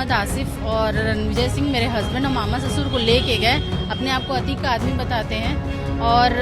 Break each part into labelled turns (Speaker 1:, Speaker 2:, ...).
Speaker 1: मोहम्मद आसिफ और रणविजय सिंह मेरे हस्बैंड और मामा ससुर को लेके गए। अपने आप को अतीक का आदमी बताते हैं और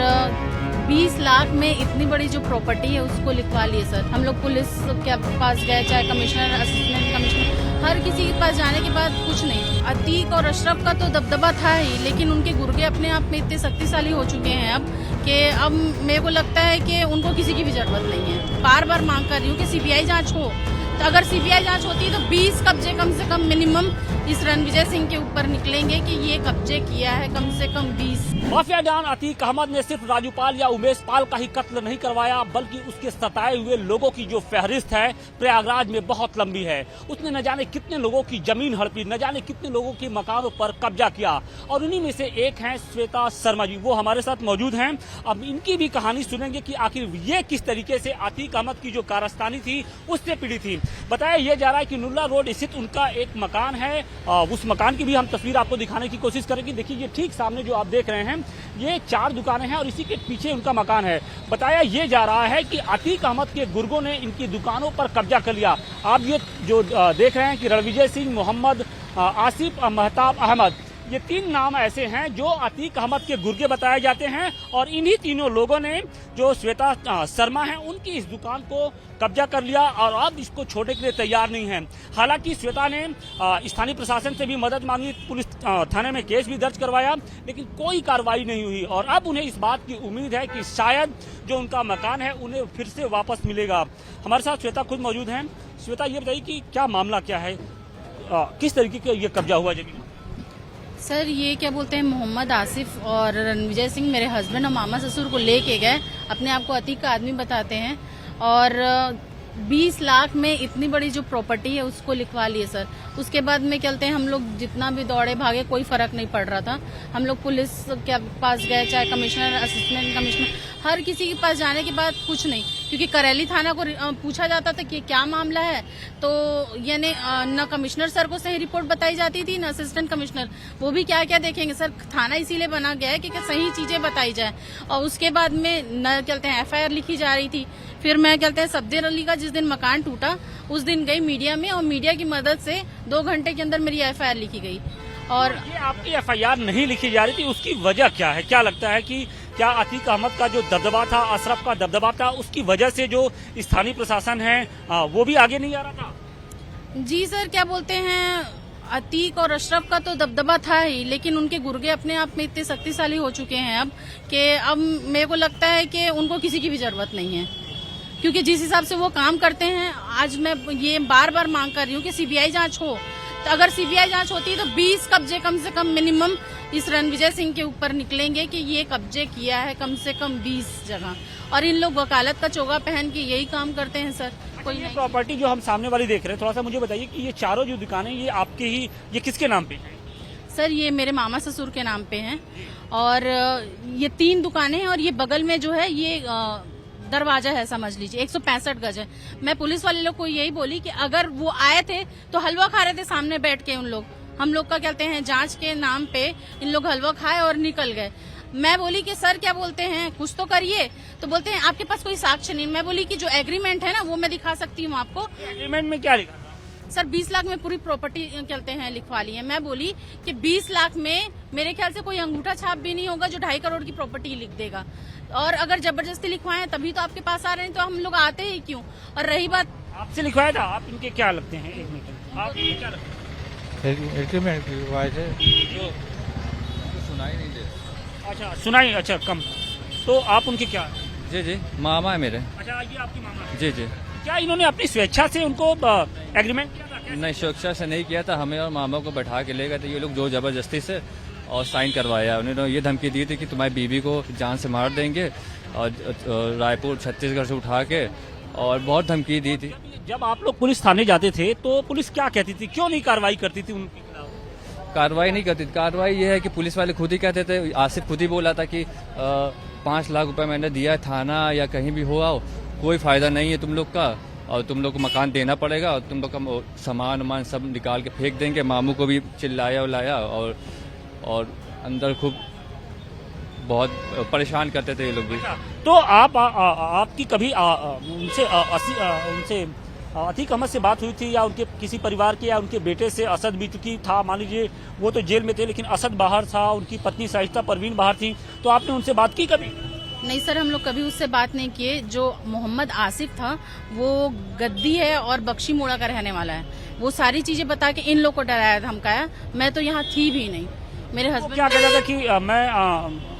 Speaker 1: 20 लाख में इतनी बड़ी जो प्रॉपर्टी है उसको लिखवा लिए सर। हम लोग पुलिस के पास गए, चाहे कमिश्नर, असिस्टेंट कमिश्नर, हर किसी के पास जाने के बाद कुछ नहीं। अतीक और अशरफ का तो दबदबा था ही, लेकिन उनके गुर्गे अपने आप में इतने शक्तिशाली हो चुके हैं अब कि अब मेरे को लगता है कि उनको किसी की भी जरूरत नहीं है। बार बार मांग कर रही हूँ कि सीबीआई जांच हो। तो अगर सीबीआई जांच होती तो 20 कब्जे कम से कम मिनिमम इस रणविजय सिंह के ऊपर निकलेंगे कि ये कब्जे किया है, कम से कम 20।
Speaker 2: माफिया डॉन अतीक अहमद ने सिर्फ राजू पाल या उमेश पाल का ही कत्ल नहीं करवाया, बल्कि उसके सताए हुए लोगों की जो फहरिस्त है प्रयागराज में बहुत लंबी है। उसने न जाने कितने लोगों की जमीन हड़पी, न जाने कितने लोगों के मकानों पर कब्जा किया, और उन्हीं में से एक हैं श्वेता शर्मा जी। वो हमारे साथ मौजूद हैं। अब इनकी भी कहानी सुनेंगे कि आखिर ये किस तरीके से अतीक अहमद की जो कारस्तानी थी उससे पीड़ी थी। बताया यह जा रहा है कि नुल्ला रोड स्थित उनका एक मकान है, उस मकान की भी हम तस्वीर आपको दिखाने की कोशिश करेंगे। देखिए ये ठीक सामने जो आप देख रहे हैं ये 4 दुकानें हैं और इसी के पीछे उनका मकान है। बताया ये जा रहा है कि अतीक अहमद के गुर्गों ने इनकी दुकानों पर कब्जा कर लिया। आप ये जो देख रहे हैं कि रणविजय सिंह, मोहम्मद आसिफ, महताब अहमद, ये 3 नाम ऐसे हैं जो अतीक अहमद के गुर्गे बताए जाते हैं, और इन्हीं तीनों लोगों ने जो श्वेता शर्मा है उनकी इस दुकान को कब्जा कर लिया और अब इसको छोड़ने के लिए तैयार नहीं है। हालांकि श्वेता ने स्थानीय प्रशासन से भी मदद मांगी, पुलिस थाने में केस भी दर्ज करवाया, लेकिन कोई कार्रवाई नहीं हुई, और अब उन्हें इस बात की उम्मीद है कि शायद जो उनका मकान है उन्हें फिर से वापस मिलेगा। हमारे साथ श्वेता खुद मौजूद हैं। श्वेता ये बताइए कि क्या मामला क्या है, किस तरीके का ये कब्जा हुआ जमीन?
Speaker 1: सर ये क्या बोलते हैं, मोहम्मद आसिफ और रणविजय सिंह मेरे हस्बैंड और मामा ससुर को लेके गए। अपने आप को अतीक का आदमी बताते हैं और 20 लाख में इतनी बड़ी जो प्रॉपर्टी है उसको लिखवा लिए सर। उसके बाद में चलते हैं हम लोग जितना भी दौड़े भागे कोई फर्क नहीं पड़ रहा था। हम लोग पुलिस के पास गए, चाहे कमिश्नर, असिस्टेंट कमिश्नर, हर किसी के पास जाने के बाद कुछ नहीं, क्योंकि करेली थाना को पूछा जाता था कि क्या मामला है, तो यानी न कमिश्नर सर को सही रिपोर्ट बताई जाती थी, न असिस्टेंट कमिश्नर। वो भी क्या क्या देखेंगे सर, थाना इसीलिए बना गया है कि सही चीजें बताई जाए। और उसके बाद में न कहते हैं FIR लिखी जा रही थी। फिर मैं कहते हैं सफदर अली का जिस दिन मकान टूटा उस दिन गई मीडिया में, और मीडिया की मदद से 2 घंटे के अंदर मेरी FIR लिखी गई। और
Speaker 2: ये आपकी FIR नहीं लिखी जा रही थी, उसकी वजह क्या है? क्या लगता है कि क्या अतीक अहमद का जो दबदबा था, अशरफ का दबदबा था, उसकी वजह से जो स्थानीय प्रशासन है वो भी आगे नहीं आ रहा था?
Speaker 1: जी सर, क्या बोलते हैं, अतीक और अशरफ का तो दबदबा था ही, लेकिन उनके गुर्गे अपने आप में इतने शक्तिशाली हो चुके हैं अब कि अब मेरे को लगता है कि उनको किसी की भी जरूरत नहीं है, क्योंकि जिस हिसाब से वो काम करते हैं। आज मैं ये बार बार मांग कर रही हूँ कि सीबीआई जांच हो। तो अगर सीबीआई जांच होती तो 20 कब्जे कम से कम मिनिमम इस रणविजय सिंह के ऊपर निकलेंगे कि ये कब्जे किया है, कम से कम 20 जगह। और इन लोग वकालत का चोगा पहन के यही काम करते हैं सर। कोई
Speaker 2: ये
Speaker 1: नहीं।
Speaker 2: प्रॉपर्टी जो हम सामने वाली देख रहे हैं, थोड़ा सा मुझे बताइए कि ये चारों जो दुकानें ये आपके ही, ये किसके नाम पे है?
Speaker 1: सर ये मेरे मामा ससुर के नाम पे हैं, और ये 3 दुकानें हैं, और ये बगल में जो है ये दरवाजा है, समझ लीजिए 165 गज है। मैं पुलिस वाले लोग को यही बोली कि अगर वो आए थे तो हलवा खा रहे थे सामने बैठ के, उन लोग हम लोग का कहते हैं जांच के नाम पे इन लोग हलवा खाए और निकल गए। मैं बोली कि सर क्या बोलते हैं, कुछ तो करिए। तो बोलते हैं आपके पास कोई साक्ष्य नहीं। मैं बोली कि जो एग्रीमेंट है ना वो मैं दिखा सकती हूँ आपको।
Speaker 2: एग्रीमेंट में क्या लिखा?
Speaker 1: सर 20 लाख में पूरी प्रॉपर्टी कहते हैं लिखवा ली है। मैं बोली कि 20 लाख में मेरे ख्याल से कोई अंगूठा छाप भी नहीं होगा जो 2.5 करोड़ की प्रॉपर्टी लिख देगा, और अगर जबरदस्ती लिखवाएं तभी तो आपके पास आ रहे हैं, तो हम लोग आते ही क्यों। और रही बात,
Speaker 2: आपसे लिखवाया था, आप इनके क्या लगते हैं? एक मिनट, आप इनके क्या लगते हैं?
Speaker 3: एग्रीमेंट लिखवाए थे जो सुनाई नहीं दे।
Speaker 2: अच्छा सुनाई, अच्छा कम। तो आप उनके क्या?
Speaker 3: जी जी मामा है मेरे।
Speaker 2: अच्छा ये आपकी मामा है?
Speaker 3: जी जी।
Speaker 2: क्या इन्होंने अपनी स्वेच्छा से उनको एग्रीमेंट किया था?
Speaker 3: नहीं, स्वेच्छा से नहीं किया था, हमें और मामा को बैठा के ले गए थे ये लोग जो जबरदस्ती से, और साइन करवाया। उन्होंने ये धमकी दी थी कि तुम्हारी बीवी को जान से मार देंगे, और रायपुर छत्तीसगढ़ से उठा के, और बहुत धमकी दी थी।
Speaker 2: जब आप लोग पुलिस थाने जाते थे तो पुलिस क्या कहती थी, क्यों नहीं कार्रवाई करती थी उनके खिलाफ?
Speaker 3: कार्रवाई नहीं करती थी। कार्रवाई ये है कि पुलिस वाले खुद ही कहते थे, आसिफ खुद ही बोला था कि 5 लाख रुपए मैंने दिया, थाना या कहीं भी हो आओ, कोई फायदा नहीं है तुम लोग का, और तुम लोग को मकान देना पड़ेगा, और तुम लोग का सामान वामान सब निकाल के फेंक देंगे। मामू को भी चिल्लाया उलाया, और अंदर खूब बहुत परेशान करते थे ये लोग भी।
Speaker 2: तो आपकी कभी उनसे अतीक अहमद से बात हुई थी या उनके किसी परिवार के या उनके बेटे से? असद भी चूंकि था, मान लीजिए वो तो जेल में थे, लेकिन असद बाहर था, उनकी पत्नी शाइस्ता परवीन बाहर थी, तो आपने उनसे बात की कभी?
Speaker 1: नहीं सर, हम लोग कभी उससे बात नहीं किए। जो मोहम्मद आसिफ था वो गद्दी है और बख्शी मोड़ा का रहने वाला है। वो सारी चीजें बता के इन लोग को डराया धमकाया। मैं तो यहाँ थी भी नहीं। मेरे हस्बैंड
Speaker 2: क्या कहता था कि मैं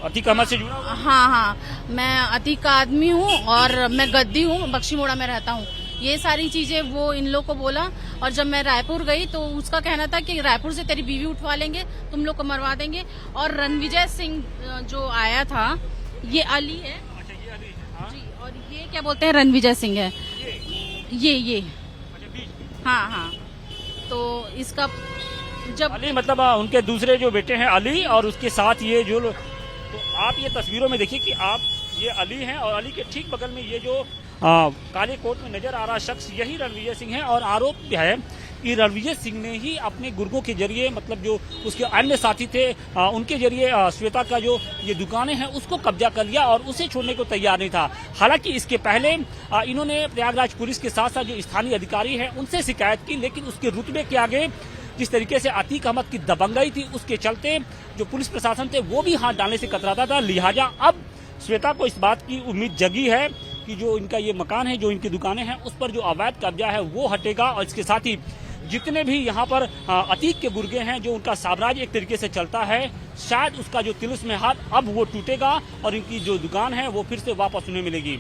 Speaker 2: अतीक अहमद से जुड़ा हूं?
Speaker 1: हाँ, मैं अतीक का आदमी हूँ और मैं गद्दी हूँ, बख्शी मोड़ा में रहता हूँ। ये सारी चीजें वो इन लोग को बोला। और जब मैं रायपुर गई तो उसका कहना था कि रायपुर से तेरी बीवी उठवा लेंगे, तुम लोग को मरवा देंगे। और रणविजय सिंह जो आया था, ये अली है।
Speaker 2: अच्छा, ये अली है, हाँ?
Speaker 1: जी, और ये क्या बोलते हैं, रणविजय सिंह है ये।
Speaker 2: अच्छा, बीच।
Speaker 1: हाँ। तो इसका जब
Speaker 2: अली मतलब उनके दूसरे जो बेटे हैं अली, और उसके साथ ये जो तो आप ये तस्वीरों में देखिए कि आप ये अली हैं और अली के ठीक बगल में ये जो काले कोट में नजर आ रहा शख्स, यही रणविजय सिंह है। और आरोप है कि रणविजय सिंह ने ही अपने गुर्गों के जरिए, मतलब जो उसके अन्य साथी थे उनके जरिए श्वेता का जो ये दुकानें हैं उसको कब्जा कर लिया और उसे छोड़ने को तैयार नहीं था। हालांकि इसके पहले इन्होंने प्रयागराज पुलिस के साथ साथ जो स्थानीय अधिकारी हैं उनसे शिकायत की, लेकिन उसके रुतबे के आगे जिस तरीके से अतीक अहमद की दबंगाई थी उसके चलते जो पुलिस प्रशासन थे वो भी हाथ डालने से कतराता था। लिहाजा अब श्वेता को इस बात की उम्मीद जगी है कि जो इनका ये मकान है, जो इनकी दुकानें हैं, उस पर जो अवैध कब्जा है वो हटेगा। और इसके साथ ही जितने भी यहाँ पर अतीक के गुर्गे हैं, जो उनका साम्राज्य एक तरीके से चलता है, शायद उसका जो तिलिस्म है हाथ अब वो टूटेगा और इनकी जो दुकान है वो फिर से वापस उन्हें मिलेगी।